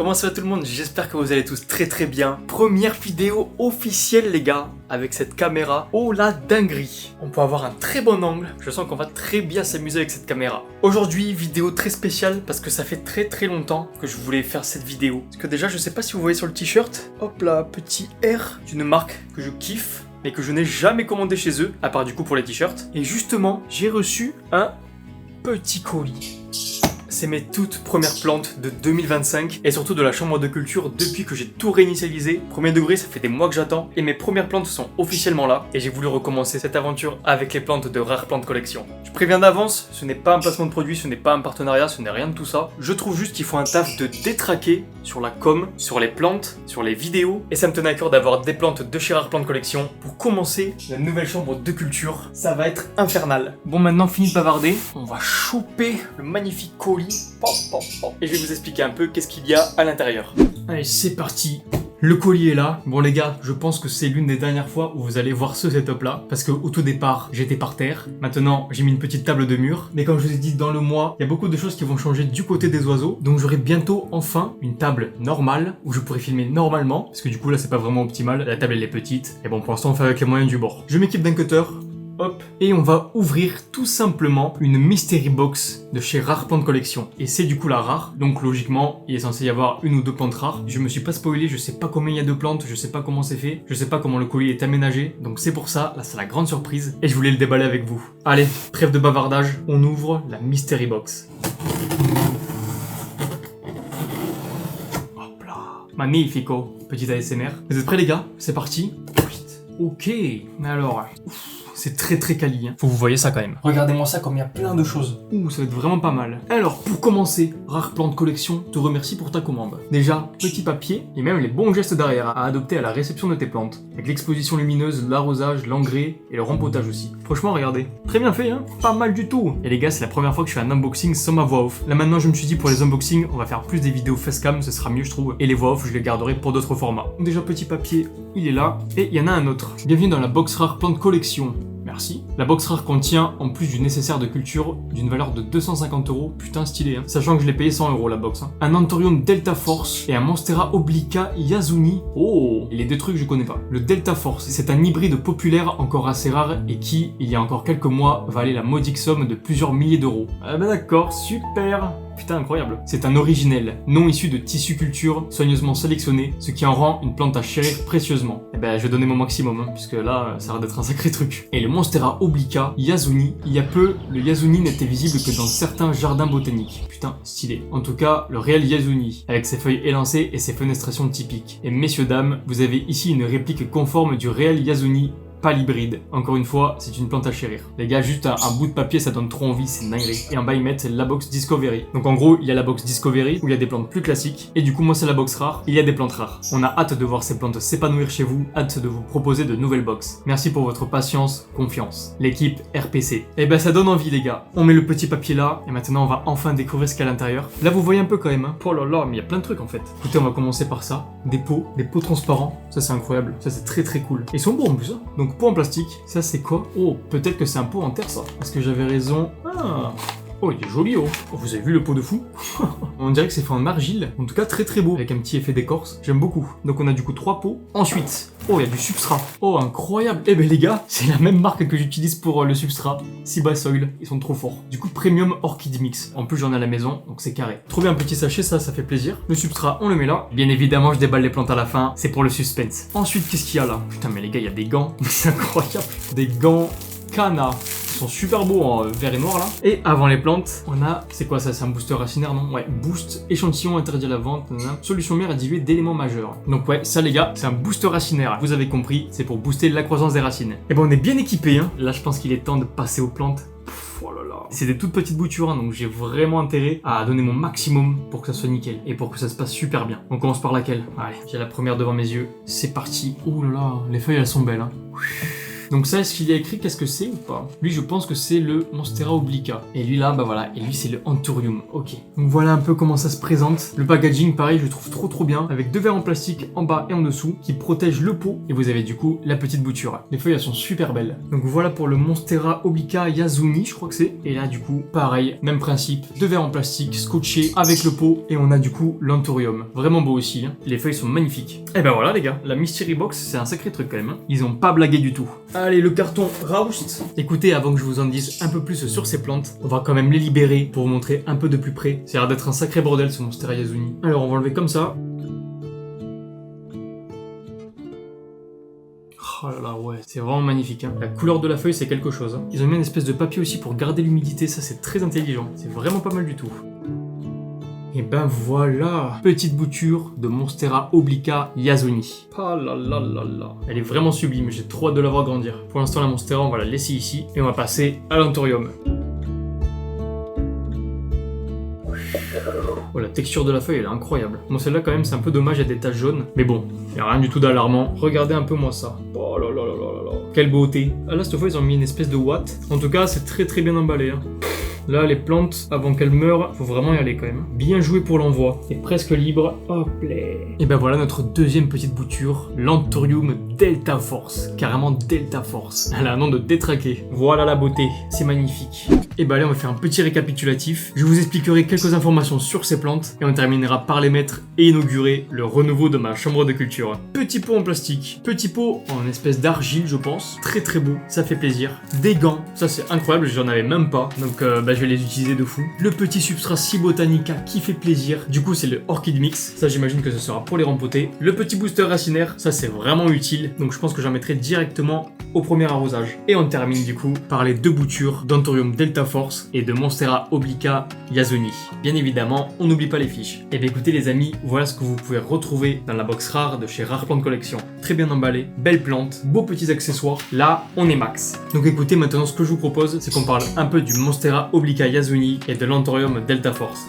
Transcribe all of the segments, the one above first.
Comment ça va tout le monde? J'espère que vous allez tous très bien. Première vidéo officielle les gars, avec cette caméra. Oh la dinguerie. On peut avoir un très bon angle. Je sens qu'on va très bien s'amuser avec cette caméra. Aujourd'hui, vidéo très spéciale parce que ça fait très longtemps que je voulais faire cette vidéo. Parce que déjà, je sais pas si vous voyez sur le t-shirt. Hop là, petit R d'une marque que je kiffe, mais que je n'ai jamais commandé chez eux, à part du coup pour les t-shirts. Et justement, j'ai reçu un petit colis. C'est mes toutes premières plantes de 2025 et surtout de la chambre de culture depuis que j'ai tout réinitialisé. Premier degré, ça fait des mois que j'attends et mes premières plantes sont officiellement là et j'ai voulu recommencer cette aventure avec les plantes de Rare Plant Collection. Je préviens d'avance, ce n'est pas un placement de produit, ce n'est pas un partenariat, ce n'est rien de tout ça. Je trouve juste qu'il faut un taf de détraquer sur la com, sur les plantes, sur les vidéos et ça me tenait à cœur d'avoir des plantes de chez Rare Plant Collection pour commencer la nouvelle chambre de culture. Ça va être infernal. Bon, maintenant fini de bavarder, on va choper le magnifique colis. Et je vais vous expliquer un peu qu'est-ce qu'il y a à l'intérieur. Allez, c'est parti. Le colis est là. Bon les gars, je pense que c'est l'une des dernières fois où vous allez voir ce setup là. Parce qu'au tout départ, j'étais par terre. Maintenant, j'ai mis une petite table de mur. Mais comme je vous ai dit, dans le mois, il y a beaucoup de choses qui vont changer du côté des oiseaux. Donc j'aurai bientôt enfin une table normale où je pourrai filmer normalement. Parce que du coup là, c'est pas vraiment optimal. La table elle est petite. Et bon, pour l'instant, on fait avec les moyens du bord. Je m'équipe d'un cutter. Hop, et on va ouvrir tout simplement une mystery box de chez Rare Plant Collection. Et c'est du coup la rare, donc logiquement, il est censé y avoir une ou deux plantes rares. Je me suis pas spoilé, je sais pas combien il y a de plantes, je sais pas comment c'est fait, je sais pas comment le colis est aménagé. Donc c'est pour ça, là c'est la grande surprise, et je voulais le déballer avec vous. Allez, trêve de bavardage, on ouvre la mystery box. Hop là, magnifico, petit ASMR. Vous êtes prêts les gars? C'est parti. Ok, alors... C'est très quali, hein. Faut que vous voyez ça quand même. Regardez-moi ça comme il y a plein de choses. Ouh, ça va être vraiment pas mal. Alors, pour commencer, Rare Plant Collection te remercie pour ta commande. Déjà, petit papier et même les bons gestes derrière à adopter à la réception de tes plantes. Avec l'exposition lumineuse, l'arrosage, l'engrais et le rempotage aussi. Franchement, regardez. Très bien fait, hein. Pas mal du tout. Et les gars, c'est la première fois que je fais un unboxing sans ma voix off. Là maintenant, je me suis dit pour les unboxings, on va faire plus des vidéos facecam, ce sera mieux je trouve. Et les voix off, je les garderai pour d'autres formats. Déjà, petit papier, il est là. Et il y en a un autre. Bienvenue dans la box Rare Plant Collection. Merci. La box rare contient, en plus du nécessaire de culture, d'une valeur de 250 €, putain stylé, hein. Sachant que je l'ai payé 100 € la box, hein. Un Anthurium Delta Force et un Monstera Obliqua Yasuni. Oh, et les deux trucs je connais pas. Le Delta Force, c'est un hybride populaire encore assez rare et qui, il y a encore quelques mois, valait la modique somme de plusieurs milliers d'euros. Ah bah d'accord, super. Putain, incroyable. C'est un originel, non issu de tissu culture, soigneusement sélectionné, ce qui en rend une plante à chérir précieusement. Eh ben, je vais donner mon maximum, hein, puisque là, ça a l'air d'être un sacré truc. Et le Monstera Obliqua Yasuni, il y a peu, le Yasuni n'était visible que dans certains jardins botaniques. Putain, stylé. En tout cas, le réel Yasuni, avec ses feuilles élancées et ses fenestrations typiques. Et messieurs, dames, vous avez ici une réplique conforme du réel Yasuni, pas l'hybride. Encore une fois, c'est une plante à chérir. Les gars, juste un bout de papier, ça donne trop envie, c'est une dinguerie. Et en bas, ils mettent la box Discovery. Donc en gros, il y a la box Discovery, où il y a des plantes plus classiques. Et du coup, moi, c'est la box rare. Il y a des plantes rares. On a hâte de voir ces plantes s'épanouir chez vous, hâte de vous proposer de nouvelles box. Merci pour votre patience, confiance. L'équipe RPC. Et ben, ça donne envie, les gars. On met le petit papier là, et maintenant, on va enfin découvrir ce qu'il y a à l'intérieur. Là, vous voyez un peu quand même, hein. Oh là là, mais il y a plein de trucs en fait. Écoutez, on va commencer par ça. Des pots transparents. Ça, c'est incroyable. Ça, c'est très cool. Et ils sont beaux en plus, hein. Donc, pot en plastique. Ça c'est quoi? Oh, peut-être que c'est un pot en terre ça. Parce que j'avais raison. Ah. Oh, il est joli, oh. Oh, vous avez vu le pot de fou? On dirait que c'est fait en argile. En tout cas, très beau. Avec un petit effet d'écorce. J'aime beaucoup. Donc on a du coup 3 pots. Ensuite, oh, il y a du substrat. Oh, incroyable. Eh ben les gars, c'est la même marque que j'utilise pour le substrat. Ciba Soil. Ils sont trop forts. Du coup, Premium Orchid Mix. En plus, j'en ai à la maison, donc c'est carré. Trouver un petit sachet, ça fait plaisir. Le substrat, on le met là. Bien évidemment, je déballe les plantes à la fin. C'est pour le suspense. Ensuite, qu'est-ce qu'il y a là? Putain, mais les gars, il y a des gants. C'est incroyable. Des gants Kana. Ils sont super beaux en vert et noir là. Et avant les plantes, on a... C'est quoi ça? C'est un booster racinaire, non? Ouais, boost, échantillon interdit à la vente, solution mère à diluer d'éléments majeurs. Donc ouais, ça les gars, c'est un booster racinaire. Vous avez compris, c'est pour booster la croissance des racines. Et bon, on est bien équipé, hein. Là, je pense qu'il est temps de passer aux plantes. Oh là là. C'est des toutes petites boutures, hein, donc j'ai vraiment intérêt à donner mon maximum pour que ça soit nickel et pour que ça se passe super bien. On commence par laquelle? Allez, j'ai la première devant mes yeux. C'est parti. Oh là là, les feuilles elles sont belles, hein. Donc ça, est-ce qu'il y a écrit qu'est-ce que c'est ou pas? Lui, je pense que c'est le Monstera obliqua. Et lui là, bah voilà, et lui c'est le Anthurium. Ok. Donc voilà un peu comment ça se présente. Le packaging, pareil, je le trouve trop bien, avec 2 verres en plastique en bas et en dessous qui protègent le pot. Et vous avez du coup la petite bouture. Les feuilles elles sont super belles. Donc voilà pour le Monstera obliqua Yasuni, je crois que c'est. Et là du coup, pareil, même principe, 2 verres en plastique scotchés avec le pot et on a du coup l'Anthurium. Vraiment beau aussi. Hein. Les feuilles sont magnifiques. Et ben voilà les gars, la Mystery Box, c'est un sacré truc quand même. Hein. Ils ont pas blagué du tout. Allez, le carton Raoust. Écoutez, avant que je vous en dise un peu plus sur ces plantes, on va quand même les libérer pour vous montrer un peu de plus près. Ça a l'air d'être un sacré bordel ce Monstera Yasuni. Alors on va enlever comme ça. Oh là là, ouais, c'est vraiment magnifique. Hein. La couleur de la feuille, c'est quelque chose. Hein. Ils ont mis une espèce de papier aussi pour garder l'humidité, ça c'est très intelligent. C'est vraiment pas mal du tout. Et ben voilà, petite bouture de Monstera obliqua Yasuni. Ah là là là là. Elle est vraiment sublime, j'ai trop hâte de la voir grandir. Pour l'instant, la Monstera, on va la laisser ici et on va passer à l'Anthurium. Oh, la texture de la feuille, elle est incroyable. Bon, celle-là, quand même, c'est un peu dommage, il y a des taches jaunes. Mais bon, il n'y a rien du tout d'alarmant. Regardez un peu moi ça. Oh là là là là là. Quelle beauté. Ah là, cette fois, ils ont mis une espèce de watt. En tout cas, c'est très bien emballé. Hein. Là, les plantes, avant qu'elles meurent, faut vraiment y aller quand même. Bien joué pour l'envoi. C'est presque libre. Hop là. Et ben voilà notre deuxième petite bouture, l'Anthurium Delta Force. Carrément Delta Force. Elle a un nom de détraqué. Voilà la beauté. C'est magnifique. Et ben allez, on va faire un petit récapitulatif. Je vous expliquerai quelques informations sur ces plantes et on terminera par les mettre et inaugurer le renouveau de ma chambre de culture. Petit pot en plastique. Petit pot en espèce d'argile, je pense. Très beau. Ça fait plaisir. Des gants. Ça, c'est incroyable. J'en avais même pas. Donc, je vais les utiliser de fou. Le petit substrat Cibotanica qui fait plaisir. Du coup, c'est le Orchid Mix. Ça, j'imagine que ce sera pour les rempoter. Le petit booster racinaire. Ça, c'est vraiment utile. Donc, je pense que j'en mettrai directement au premier arrosage. Et on termine du coup par les 2 boutures d'Anthurium Delta Force et de Monstera obliqua Yasuni. Bien évidemment, on n'oublie pas les fiches. Et bien écoutez les amis, voilà ce que vous pouvez retrouver dans la box rare de chez Rare Plant Collection. Très bien emballé, belle plante, beaux petits accessoires. Là, on est max. Donc écoutez, maintenant ce que je vous propose, c'est qu'on parle un peu du Monstera obliqua Yasuni et de l'Anthurium Delta Force.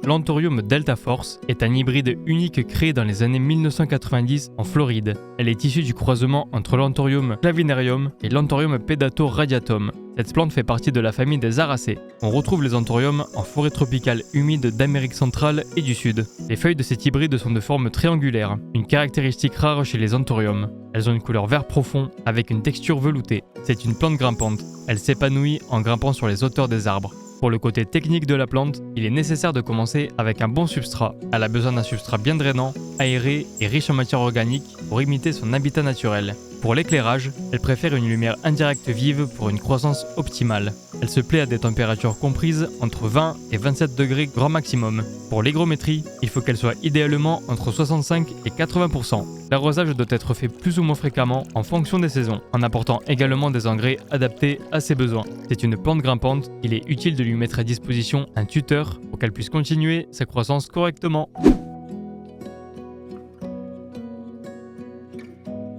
L'Anthurium Delta Force est un hybride unique créé dans les années 1990 en Floride. Elle est issue du croisement entre l'Anthurium clavinarium et l'Anthurium pedato radiatum. Cette plante fait partie de la famille des Aracées. On retrouve les anthuriums en forêt tropicale humide d'Amérique centrale et du Sud. Les feuilles de cet hybride sont de forme triangulaire, une caractéristique rare chez les anthuriums. Elles ont une couleur vert profond avec une texture veloutée. C'est une plante grimpante. Elle s'épanouit en grimpant sur les hauteurs des arbres. Pour le côté technique de la plante, il est nécessaire de commencer avec un bon substrat. Elle a besoin d'un substrat bien drainant, aéré et riche en matière organique pour imiter son habitat naturel. Pour l'éclairage, elle préfère une lumière indirecte vive pour une croissance optimale. Elle se plaît à des températures comprises entre 20 et 27 degrés grand maximum. Pour l'hygrométrie, il faut qu'elle soit idéalement entre 65 et 80%. L'arrosage doit être fait plus ou moins fréquemment en fonction des saisons, en apportant également des engrais adaptés à ses besoins. C'est une plante grimpante, il est utile de lui mettre à disposition un tuteur pour qu'elle puisse continuer sa croissance correctement.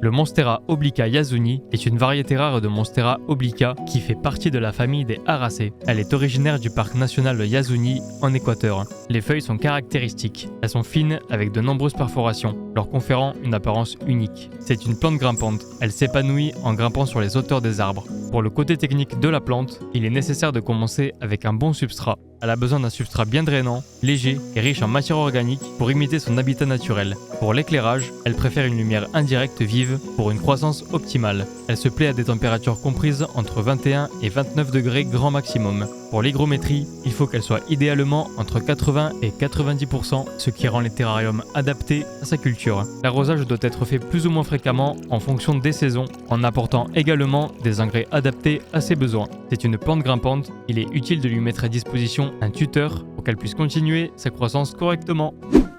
Le Monstera obliqua Yasuni est une variété rare de Monstera obliqua qui fait partie de la famille des Aracées. Elle est originaire du parc national Yasuni en Équateur. Les feuilles sont caractéristiques. Elles sont fines avec de nombreuses perforations, leur conférant une apparence unique. C'est une plante grimpante. Elle s'épanouit en grimpant sur les hauteurs des arbres. Pour le côté technique de la plante, il est nécessaire de commencer avec un bon substrat. Elle a besoin d'un substrat bien drainant, léger et riche en matière organique pour imiter son habitat naturel. Pour l'éclairage, elle préfère une lumière indirecte vive pour une croissance optimale. Elle se plaît à des températures comprises entre 21 et 29 degrés grand maximum. Pour l'hygrométrie, il faut qu'elle soit idéalement entre 80 et 90%, ce qui rend les terrariums adaptés à sa culture. L'arrosage doit être fait plus ou moins fréquemment en fonction des saisons, en apportant également des engrais adaptés à ses besoins. C'est une plante grimpante, il est utile de lui mettre à disposition un tuteur pour qu'elle puisse continuer sa croissance correctement.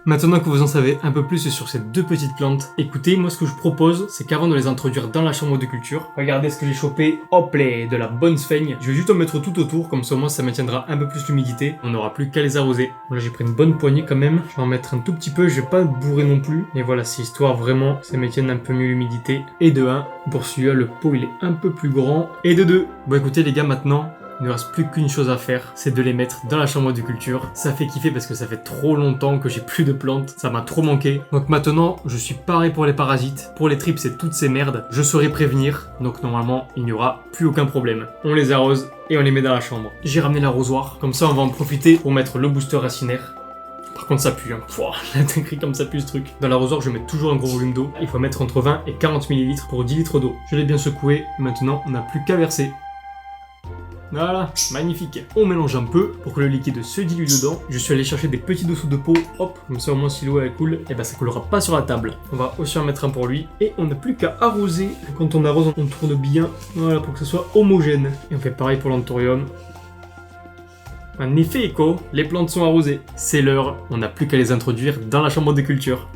Maintenant que vous en savez un peu plus sur ces 2 petites plantes, écoutez, moi ce que je propose, c'est qu'avant de les introduire dans la chambre de culture, regardez ce que j'ai chopé, hop là, de la bonne sphaigne. Je vais juste en mettre tout autour, comme ça au moins ça maintiendra un peu plus l'humidité, on n'aura plus qu'à les arroser. Là j'ai pris une bonne poignée quand même, je vais en mettre un tout petit peu, je vais pas bourrer non plus, et voilà, c'est histoire vraiment, ça maintienne un peu mieux l'humidité. Et de 1, pour celui-là le pot il est un peu plus grand, et de 2. Bon écoutez les gars, maintenant, Il ne reste plus qu'une chose à faire, c'est de les mettre dans la chambre de culture. Ça fait kiffer parce que ça fait trop longtemps que j'ai plus de plantes, ça m'a trop manqué. Donc maintenant, je suis pareil pour les parasites. Pour les tripes, c'est toutes ces merdes. Je saurai prévenir, donc normalement, il n'y aura plus aucun problème. On les arrose et on les met dans la chambre. J'ai ramené l'arrosoir, comme ça on va en profiter pour mettre le booster racinaire. Par contre ça pue, hein. Pouah, la dinguerie comme ça pue ce truc. Dans l'arrosoir je mets toujours un gros volume d'eau. Il faut mettre entre 20 et 40 ml pour 10 litres d'eau. Je l'ai bien secoué, maintenant on n'a plus qu'à verser. Voilà, magnifique. On mélange un peu pour que le liquide se dilue dedans. Je suis allé chercher des petits dessous de peau, hop, comme ça au moins si l'eau elle coule, et ben ça coulera pas sur la table. On va aussi en mettre un pour lui, et on n'a plus qu'à arroser. Quand on arrose, on tourne bien, voilà, pour que ce soit homogène. Et on fait pareil pour l'anthurium. En effet, Echo, les plantes sont arrosées. C'est l'heure, on n'a plus qu'à les introduire dans la chambre de culture.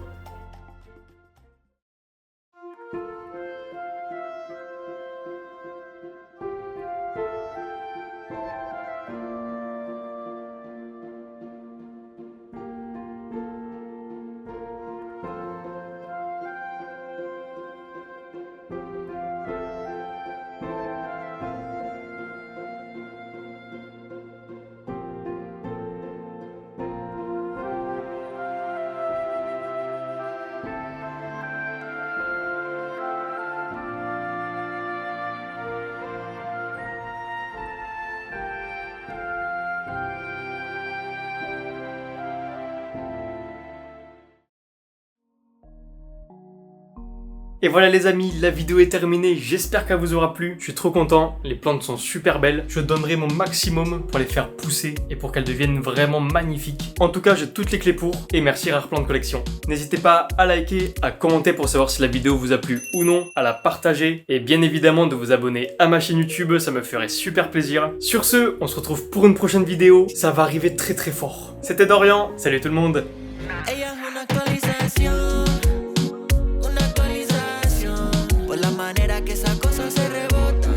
Et voilà les amis, la vidéo est terminée, j'espère qu'elle vous aura plu. Je suis trop content, les plantes sont super belles. Je donnerai mon maximum pour les faire pousser et pour qu'elles deviennent vraiment magnifiques. En tout cas, j'ai toutes les clés pour, et merci Rare Plant Collection. N'hésitez pas à liker, à commenter pour savoir si la vidéo vous a plu ou non, à la partager et bien évidemment de vous abonner à ma chaîne YouTube, ça me ferait super plaisir. Sur ce, on se retrouve pour une prochaine vidéo, ça va arriver très très fort. C'était Dorian, salut tout le monde. Que esa cosa se rebota.